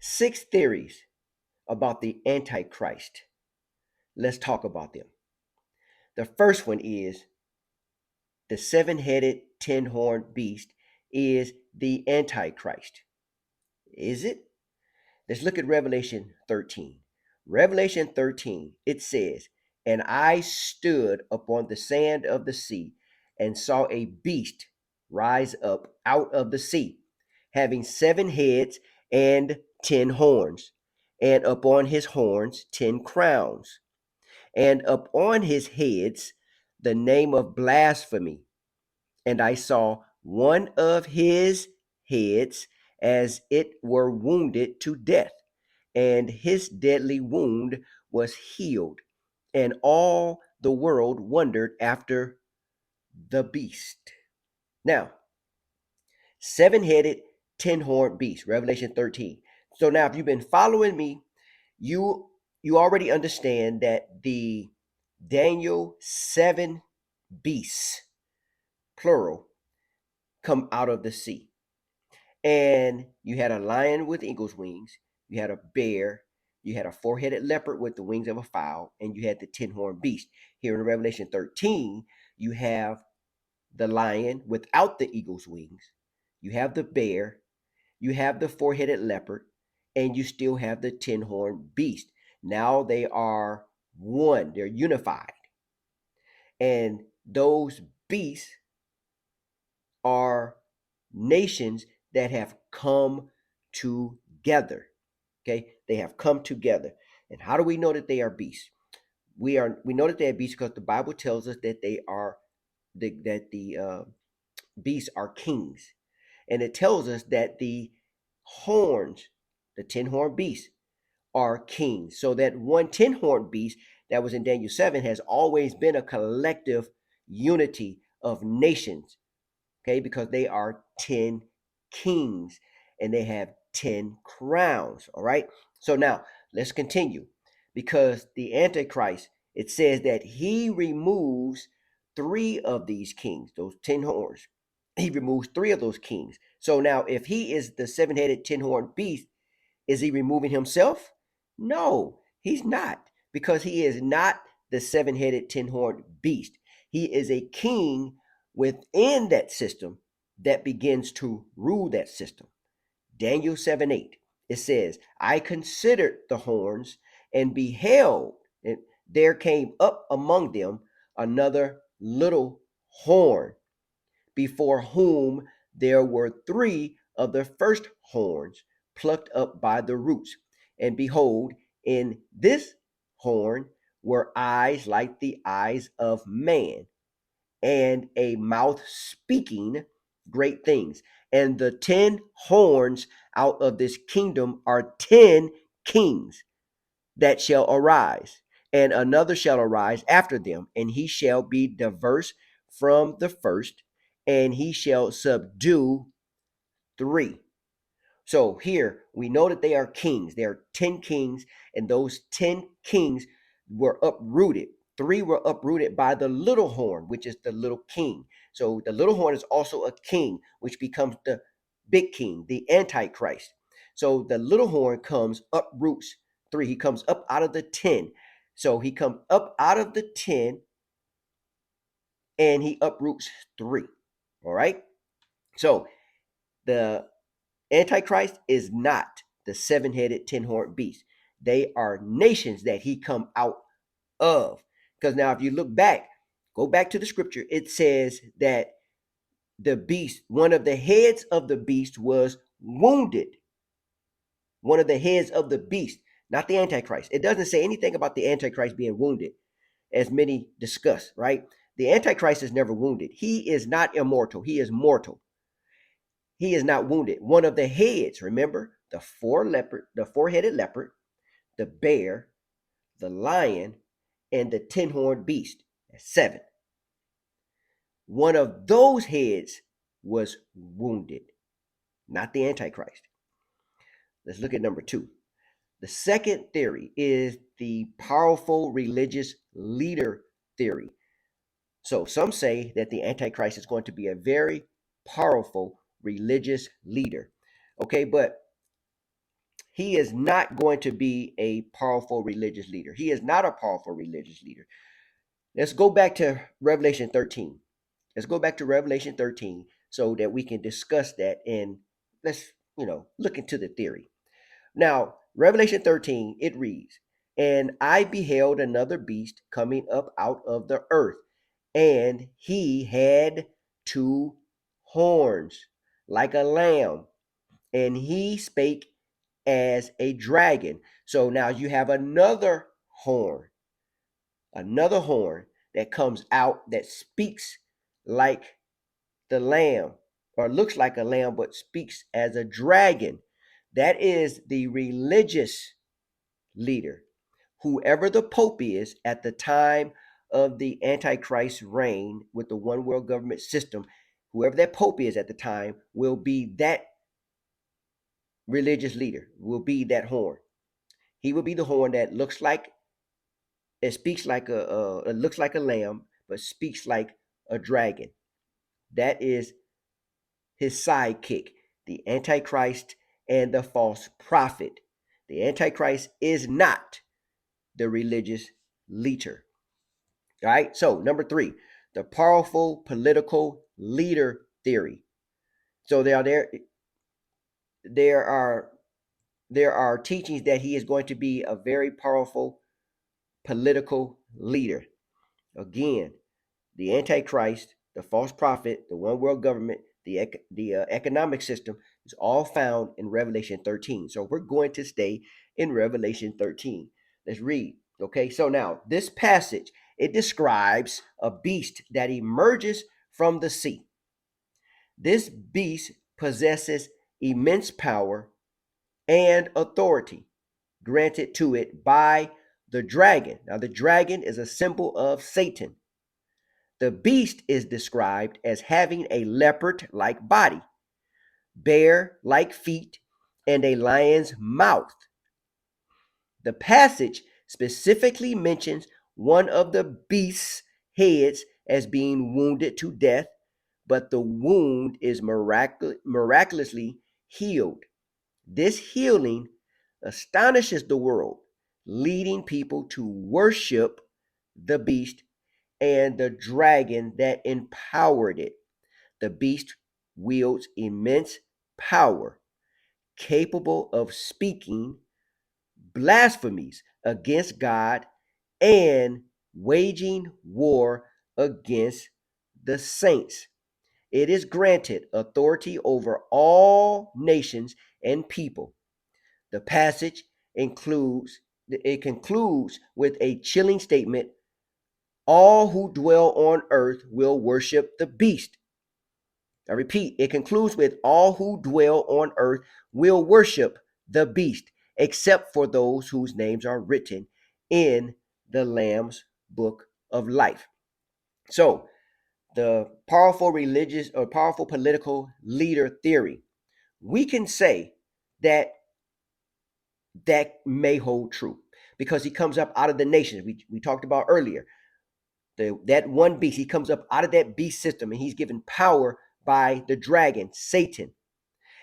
6 theories about the Antichrist. Let's talk about them. The first one is the 7-headed, 10-horned beast is the Antichrist. Is it? Let's look at Revelation 13. Revelation 13, it says, "And I stood upon the sand of the sea and saw a beast rise up out of the sea, having 7 heads and 10 horns, and upon his horns 10 crowns, and upon his heads the name of blasphemy. And I saw one of his heads as it were wounded to death, and his deadly wound was healed, and all the world wondered after the beast." Now, 7-headed, 10-horned beast, Revelation 13. So now, if you've been following me, you already understand that the Daniel 7 beasts, plural, come out of the sea. And you had a lion with eagle's wings, you had a bear, you had a 4-headed leopard with the wings of a fowl, and you had the 10-horned beast. Here in Revelation 13, you have the lion without the eagle's wings, you have the bear, you have the 4-headed leopard, and you still have the 10-horned beast. Now they are one, they're unified. And those beasts are nations that have come together. Okay, they have come together. And how do we know that they are beasts? We know that they are beasts because the Bible tells us that they are the beasts are kings, and it tells us that the horns, the 10-horned beasts, are kings. So that one 10-horned beast that was in Daniel 7 has always been a collective unity of nations. Okay, because they are 10 kings and they have 10 crowns. All right, so now let's continue, because the Antichrist, it says that he removes 3 of these kings, those 10 horns. He removes 3 of those kings. So now, if he is the 7-headed 10-horned beast, is he removing himself? No, he's not, because he is not the 7-headed 10-horned beast. He is a king within that system that begins to rule that system. Daniel 7:8, it says, "I considered the horns and beheld, and there came up among them another little horn, before whom there were 3 of the first horns plucked up by the roots. And behold, in this horn were eyes like the eyes of man, and a mouth speaking great things. And the 10 horns out of this kingdom are 10 kings that shall arise, and another shall arise after them, and he shall be diverse from the first, and he shall subdue 3." So here we know that they are kings. There are 10 kings, and those 10 kings were uprooted. 3 were uprooted by the little horn, which is the little king. So the little horn is also a king, which becomes the big king, the Antichrist. So the little horn comes, uproots 3. He comes up out of the 10. So he comes up out of the 10 and he uproots 3. All right. So the Antichrist is not the 7-headed 10-horned beast. They are nations that he come out of. Because now if you look back, go back to the scripture, it says that the beast, one of the heads of the beast was wounded. One of the heads of the beast, not the Antichrist. It doesn't say anything about the Antichrist being wounded, as many discuss, right? The Antichrist is never wounded. He is not immortal. He is mortal. He is not wounded. One of the heads, remember, the 4-headed leopard, the bear, the lion, and the 10-horned beast. That's 7. One of those heads was wounded, not the Antichrist. Let's look at number 2. The second theory is the powerful religious leader theory. So some say that the Antichrist is going to be a very powerful religious leader. Okay, but he is not going to be a powerful religious leader. He is not a powerful religious leader. Let's go back to Revelation 13. Let's go back to Revelation 13 so that we can discuss that, and let's, look into the theory. Now, Revelation 13, it reads, "And I beheld another beast coming up out of the earth, and he had two horns like a lamb, and he spake as a dragon." So now you have another horn that comes out that speaks like the lamb, or looks like a lamb, but speaks as a dragon. That is the religious leader. Whoever the Pope is at the time of the Antichrist reign with the one world government system, whoever that Pope is at the time will be that religious leader, will be that horn. He will be the horn that speaks like it looks like a lamb, but speaks like a dragon. That is his sidekick, the Antichrist and the false prophet. The Antichrist is not the religious leader. All right. So number 3, the powerful political leader theory. So there are there are teachings that he is going to be a very powerful political leader. Again, the Antichrist, the false prophet, the one world government, the economic system is all found in Revelation 13. So we're going to stay in Revelation 13. Let's read. Okay, so now this passage, it describes a beast that emerges from the sea. This beast possesses immense power and authority granted to it by the dragon. Now, the dragon is a symbol of Satan. The beast is described as having a leopard like body, bear like feet, and a lion's mouth. The passage specifically mentions one of the beast's heads as being wounded to death, but the wound is miraculously healed. This healing astonishes the world, leading people to worship the beast and the dragon that empowered it. The beast wields immense power, capable of speaking blasphemies against God and waging war against the saints. It is granted authority over all nations and people. The passage concludes with a chilling statement: all who dwell on earth will worship the beast. I repeat, it concludes with all who dwell on earth will worship the beast, except for those whose names are written in the Lamb's book of life. So, the powerful religious or powerful political leader theory, we can say that that may hold true because he comes up out of the nations we talked about earlier. That one beast, he comes up out of that beast system, and he's given power by the dragon, Satan.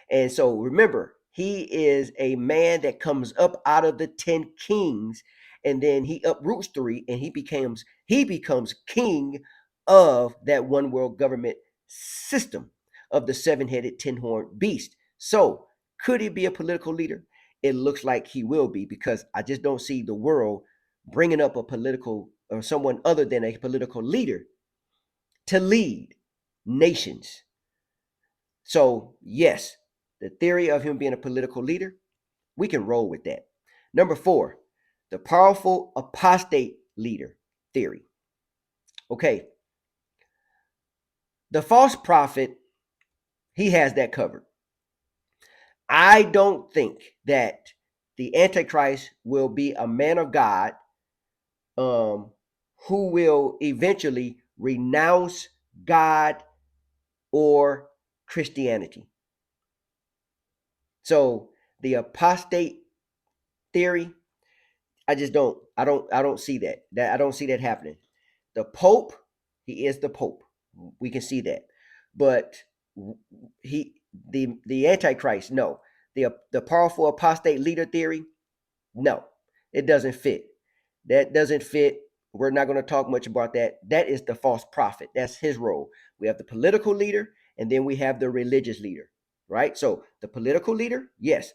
And so remember, he is a man that comes up out of the 10 kings, and then he uproots 3, and he becomes king of that one world government system of the 7-headed 10-horned beast. So could he be a political leader? It looks like he will be, because I just don't see the world bringing up a political or someone other than a political leader to lead nations. So, yes, the theory of him being a political leader, we can roll with that. Number 4, the powerful apostate leader theory. Okay, the false prophet, he has that covered. I don't think that the Antichrist will be a man of God who will eventually renounce God or Christianity. So the apostate theory, I don't see that. I don't see that happening. The Pope, he is the Pope. We can see that. But the Antichrist, no. The powerful apostate leader theory, no, it doesn't fit. That doesn't fit. We're not going to talk much about that. That is the false prophet. That's his role. We have the political leader, and then we have the religious leader, right? So the political leader, yes,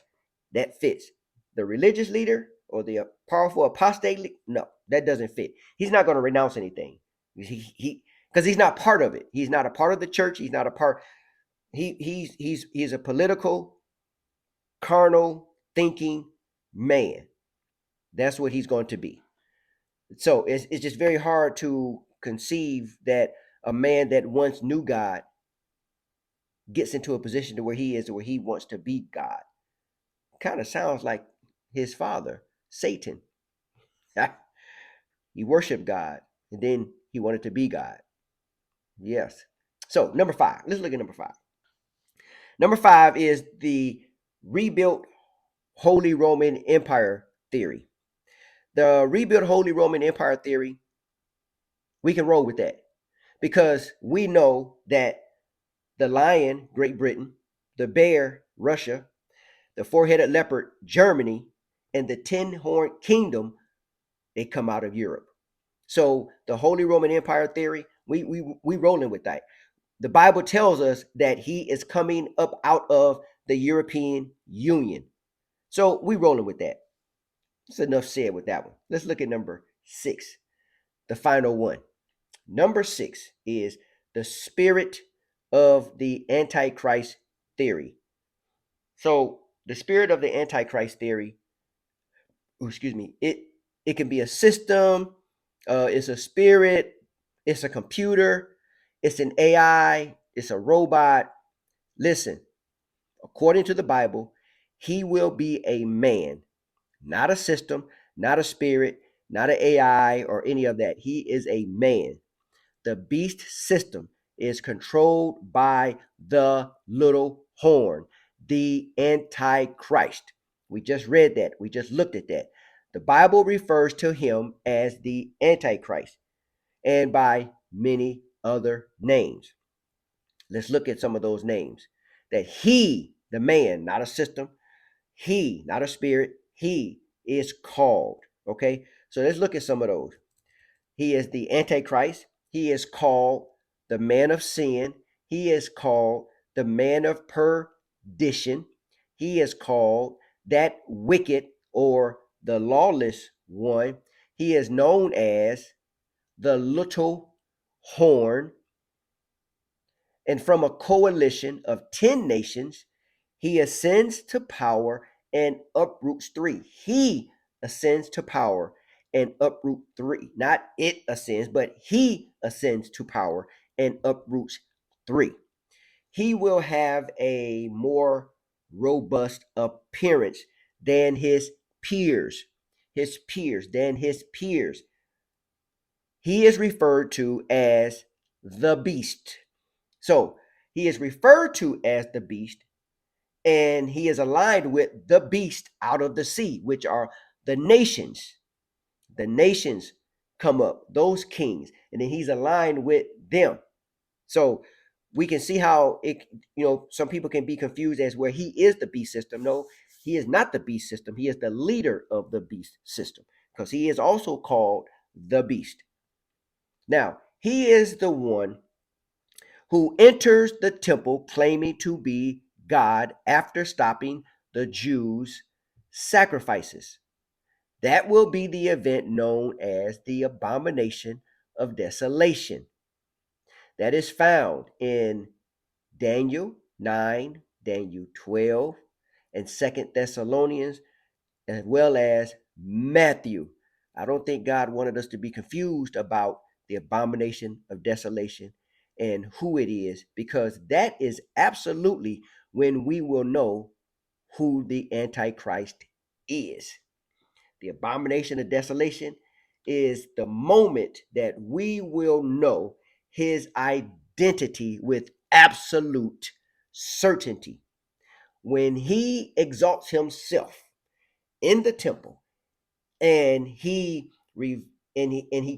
that fits. The religious leader or the powerful apostate, no, that doesn't fit. He's not going to renounce anything. Because he's not part of it. He's not a part of the church. He's not a part. He's a political, carnal thinking man. That's what he's going to be. So it's just very hard to conceive that a man that once knew God gets into a position to where he is, or where he wants to be God. Kind of sounds like his father, Satan. He worshiped God, and then he wanted to be God. Yes. So number 5. Let's look at number 5. Number 5 is the rebuilt Holy Roman Empire theory. The rebuilt Holy Roman Empire theory, we can roll with that because we know that the lion, Great Britain, the bear, Russia, the four-headed leopard, Germany, and the 10-horned kingdom, they come out of Europe. So the Holy Roman Empire theory, we rolling with that. The Bible tells us that he is coming up out of the European Union. So we rolling with that. That's enough said with that one. Let's look at number 6, the final one. Number 6 is the spirit of the Antichrist theory. So the spirit of the Antichrist theory, it can be a system, it's a spirit, it's a computer, it's an AI, it's a robot. Listen, according to the Bible, he will be a man, not a system, not a spirit, not an AI or any of that. He is a man. The beast system is controlled by the little horn, the Antichrist. We just read that. We just looked at that. The Bible refers to him as the Antichrist and by many other names. Let's look at some of those names. That he, the man, not a system, he, not a spirit, he is called. Okay, so let's look at some of those. He is the Antichrist. He is called the man of sin. He is called the man of perdition. He is called that wicked or the lawless one. He is known as the little horn. And from a coalition of 10 nations, he ascends to power and uproots 3. He ascends to power and uproot 3. Not it ascends, but he ascends to power and uproots 3. He will have a more robust appearance than his peers. Than his peers. He is referred to as the beast. So he is referred to as the beast, and he is aligned with the beast out of the sea, which are the nations. The nations come up, those kings, and then he's aligned with them. So we can see how some people can be confused as where he is the beast system. No, he is not the beast system. He is the leader of the beast system because he is also called the beast. Now, he is the one who enters the temple claiming to be God after stopping the Jews' sacrifices. That will be the event known as the abomination of desolation. That is found in Daniel 9, Daniel 12, and 2 Thessalonians, as well as Matthew. I don't think God wanted us to be confused about the abomination of desolation and who it is, because that is absolutely when we will know who the Antichrist is. The abomination of desolation is the moment that we will know his identity with absolute certainty. When he exalts himself in the temple and he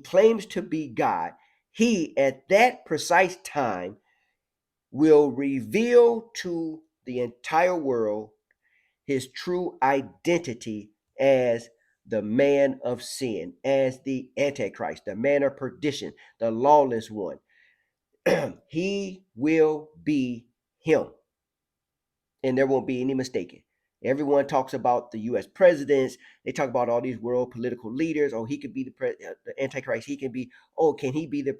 claims to be God, he at that precise time will reveal to the entire world his true identity as the man of sin, as the Antichrist, the man of perdition, the lawless one. He will be him, and there won't be any mistaking. Everyone talks about the U.S. presidents. They talk about all these world political leaders. Oh, he could be the Antichrist. He can be. Oh, can he be the?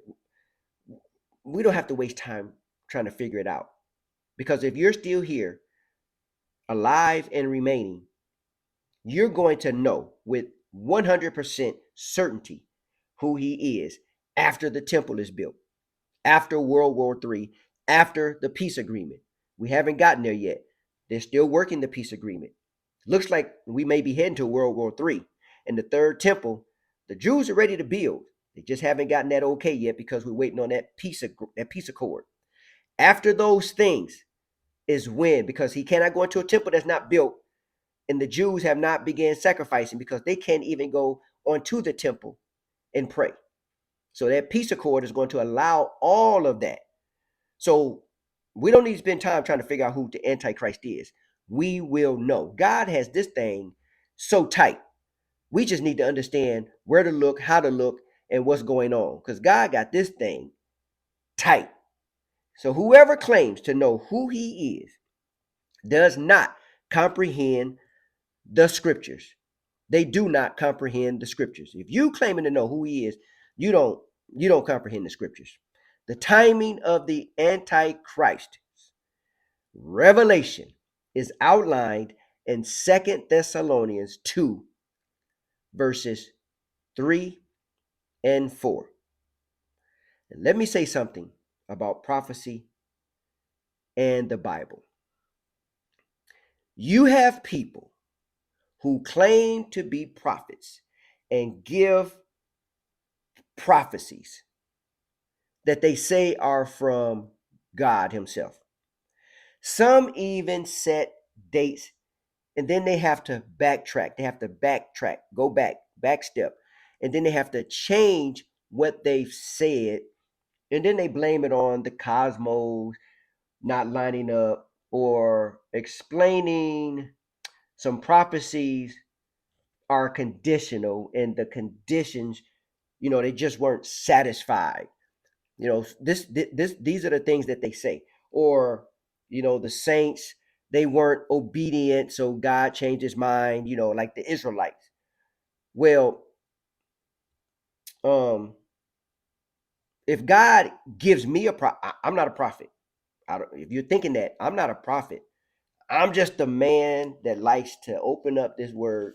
We don't have to waste time trying to figure it out, because if you're still here, alive and remaining, you're going to know with 100% certainty who he is after the temple is built, after World War III, after the peace agreement. We haven't gotten there yet. They're still working the peace agreement. Looks like we may be heading to World War III. And the third temple, the Jews are ready to build. They just haven't gotten that okay yet because we're waiting on that peace accord. After those things is when, because he cannot go into a temple that's not built, and the Jews have not began sacrificing because they can't even go onto the temple and pray. So that peace accord is going to allow all of that. So we don't need to spend time trying to figure out who the Antichrist is. We will know. God has this thing so tight. We just need to understand where to look, how to look, and what's going on. Because God got this thing tight. So whoever claims to know who he is does not comprehend the scriptures. They do not comprehend the scriptures. If you claiming to know who he is, you don't comprehend the scriptures. The timing of the Antichrist revelation is outlined in 2 Thessalonians 2, verses 3 and 4. And let me say something about prophecy and the Bible. You have people who claim to be prophets and give prophecies that they say are from God himself. Some even set dates, and then they have to backtrack. They have to backtrack, go back step. And then they have to change what they've said. And then they blame it on the cosmos not lining up or explaining some prophecies are conditional, and the conditions, they just weren't satisfied. These are the things that they say. Or, the saints, they weren't obedient, so God changed his mind, like the Israelites. Well, if God gives me I'm not a prophet. If you're thinking that, I'm not a prophet. I'm just a man that likes to open up this word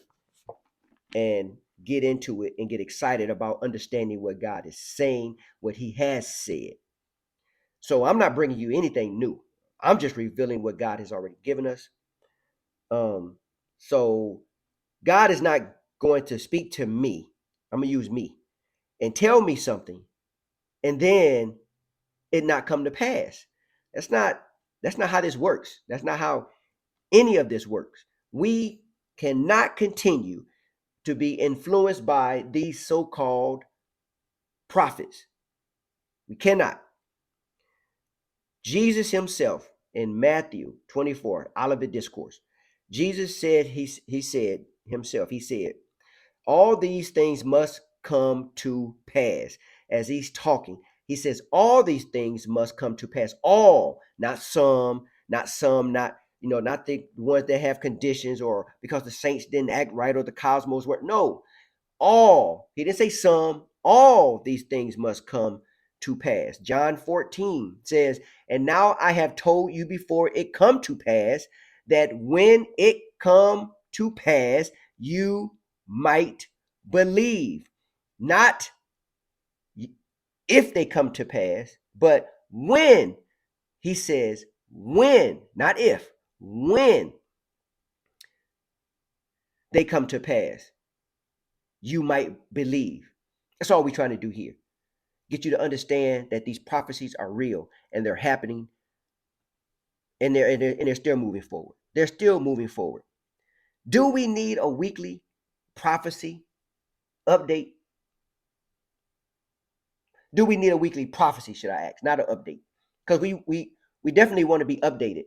and get into it and get excited about understanding what God is saying, what he has said. So I'm not bringing you anything new. I'm just revealing what God has already given us. So God is not going to speak to me. I'm going to use me and tell me something and then it not come to pass. That's not how this works. That's not how any of this works. We cannot continue to be influenced by these so-called prophets. We cannot. Jesus himself in Matthew 24, Olivet Discourse, Jesus said, he said himself, he said, all these things must come to pass. As he's talking, he says, all these things must come to pass. All, not some, not not the ones that have conditions or because the saints didn't act right or the cosmos weren't. No, all. He didn't say some. All these things must come to pass. John 14 says, and now I have told you before it come to pass, that when it come to pass, you might believe. Not if they come to pass, but when. He says when, not if, when they come to pass, you might believe. That's all we're trying to do here. Get you to understand that these prophecies are real and they're happening, and they're still moving forward. They're still moving forward. Do we need a weekly prophecy update? Do we need a weekly prophecy, should I ask, not an update? Because we definitely want to be updated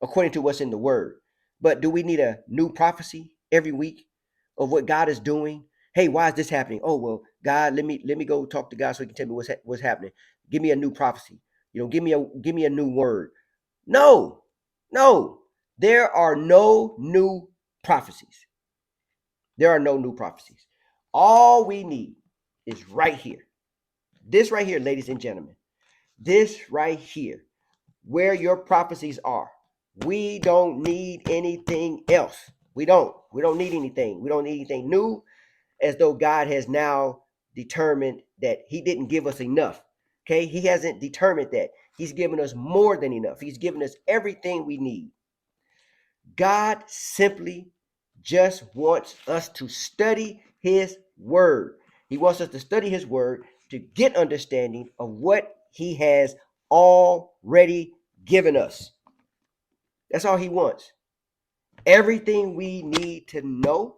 according to what's in the word. But do we need a new prophecy every week of what God is doing? Hey, why is this happening? Oh, well, God, let me go talk to God so he can tell me what's happening. Give me a new prophecy. Give me a new word. No. No. There are no new prophecies. There are no new prophecies. All we need is right here. This right here, ladies and gentlemen. This right here, where your prophecies are. We don't need anything else. We don't need anything. We don't need anything new, as though God has now determined that he didn't give us enough. Okay? He hasn't determined that. He's given us more than enough. He's given us everything we need. God simply just wants us to study his word. He wants us to study his word to get understanding of what he has already given us. That's all he wants. Everything we need to know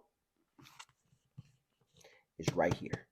is right here.